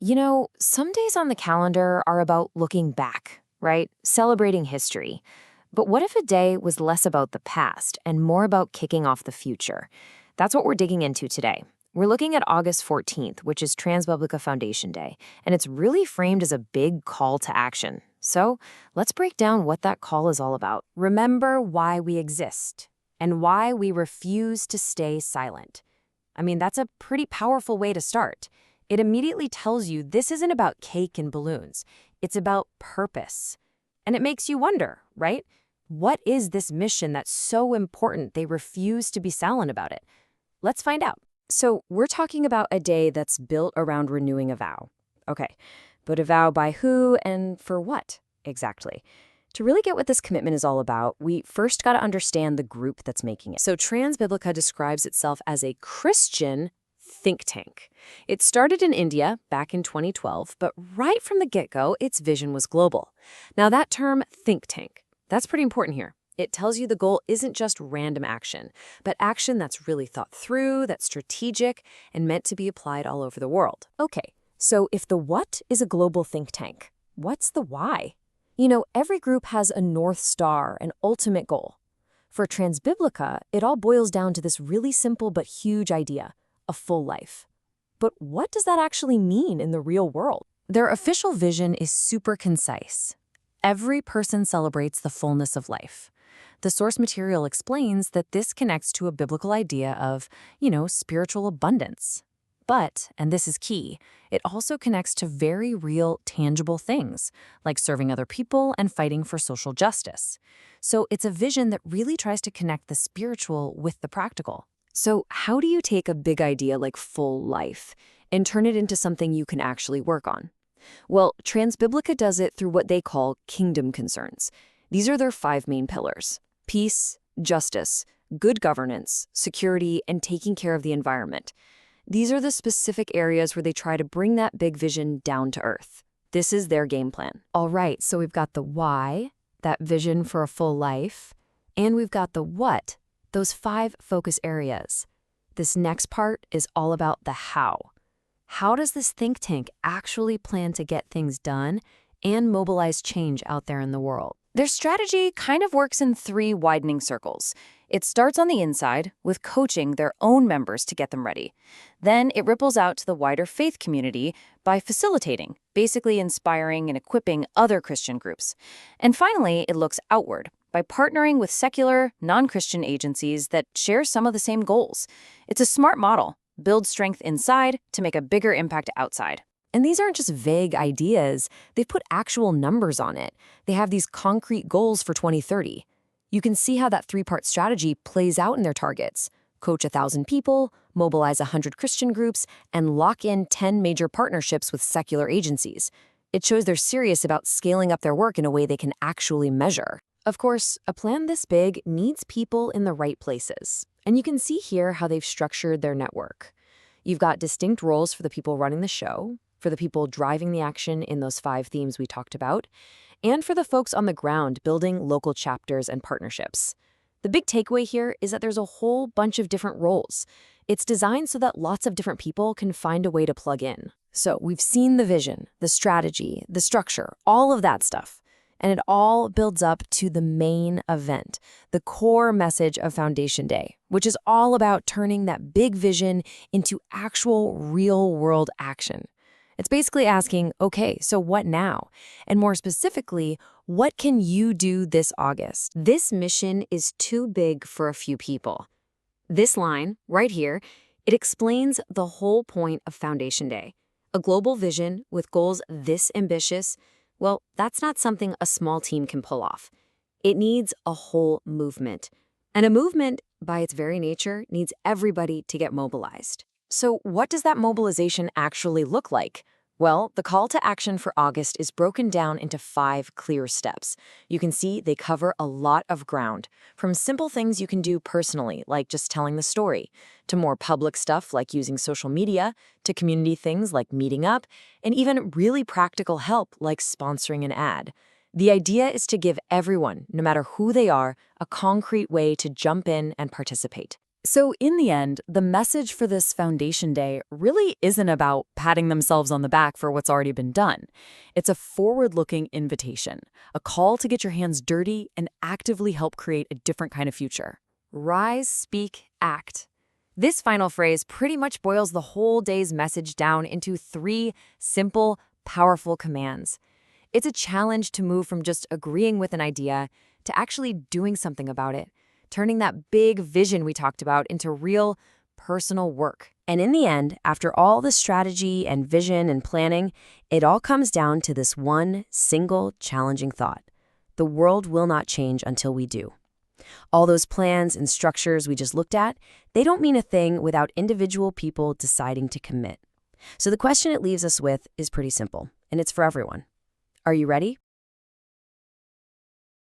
Some days on the calendar are about looking back, right? Celebrating history. But what if a day was less about the past and more about kicking off the future? That's what we're digging into today. We're looking at August 14th, which is Transbiblica Foundation Day, and it's really framed as a big call to action. So let's break down what that call is all about. Remember why we exist and why we refuse to stay silent. That's a pretty powerful way to start. It immediately tells you this isn't about cake and balloons. It's about purpose. And it makes you wonder, right? What is this mission that's so important they refuse to be silent about it? Let's find out. So we're talking about a day that's built around renewing a vow. Okay, but a vow by who and for what exactly? To really get what this commitment is all about, we first got to understand the group that's making it. So Transbiblica describes itself as a Christian think tank. It started in India back in 2012, but right from the get-go, its vision was global. Now that term, think tank, that's pretty important here. It tells you the goal isn't just random action, but action that's really thought through, that's strategic, and meant to be applied all over the world. Okay, so if the what is a global think tank, what's the why? Every group has a North Star, an ultimate goal. For Transbiblica, it all boils down to this really simple but huge idea: a full life. But what does that actually mean in the real world? Their official vision is super concise. Every person celebrates the fullness of life. The source material explains that this connects to a biblical idea of, spiritual abundance. But, and this is key, it also connects to very real, tangible things, like serving other people and fighting for social justice. So it's a vision that really tries to connect the spiritual with the practical. So how do you take a big idea like full life and turn it into something you can actually work on? Well, Transbiblica does it through what they call kingdom concerns. These are their 5 main pillars: peace, justice, good governance, security, and taking care of the environment. These are the specific areas where they try to bring that big vision down to earth. This is their game plan. All right, so we've got the why, that vision for a full life, and we've got the what, those 5 focus areas. This next part is all about the how. How does this think tank actually plan to get things done and mobilize change out there in the world? Their strategy kind of works in 3 widening circles. It starts on the inside with coaching their own members to get them ready. Then it ripples out to the wider faith community by facilitating, basically inspiring and equipping other Christian groups. And finally, it looks outward by partnering with secular, non-Christian agencies that share some of the same goals. It's a smart model. Build strength inside to make a bigger impact outside. And these aren't just vague ideas. They've put actual numbers on it. They have these concrete goals for 2030. You can see how that 3-part strategy plays out in their targets. Coach 1,000 people, mobilize 100 Christian groups, and lock in 10 major partnerships with secular agencies. It shows they're serious about scaling up their work in a way they can actually measure. Of course, a plan this big needs people in the right places. And you can see here how they've structured their network. You've got distinct roles for the people running the show, for the people driving the action in those 5 themes we talked about, and for the folks on the ground building local chapters and partnerships. The big takeaway here is that there's a whole bunch of different roles. It's designed so that lots of different people can find a way to plug in. So we've seen the vision, the strategy, the structure, all of that stuff. And it all builds up to the main event, the core message of Foundation Day, which is all about turning that big vision into actual real-world action. It's basically asking, okay, so what now? And more specifically, what can you do this August? This mission is too big for a few people. This line, right here, it explains the whole point of Foundation Day. A global vision with goals this ambitious, well, that's not something a small team can pull off. It needs a whole movement. And a movement, by its very nature, needs everybody to get mobilized. So what does that mobilization actually look like? Well, the call to action for August is broken down into 5 clear steps. You can see they cover a lot of ground, from simple things you can do personally, like just telling the story, to more public stuff like using social media, to community things like meeting up, and even really practical help like sponsoring an ad. The idea is to give everyone, no matter who they are, a concrete way to jump in and participate. So, in the end, the message for this Foundation Day really isn't about patting themselves on the back for what's already been done. It's a forward looking invitation, a call to get your hands dirty and actively help create a different kind of future. Rise, speak, act. This final phrase pretty much boils the whole day's message down into 3 simple, powerful commands. It's a challenge to move from just agreeing with an idea to actually doing something about it, turning that big vision we talked about into real, personal work. And in the end, after all the strategy and vision and planning, it all comes down to this one single challenging thought. The world will not change until we do. All those plans and structures we just looked at, they don't mean a thing without individual people deciding to commit. So the question it leaves us with is pretty simple, and it's for everyone. Are you ready?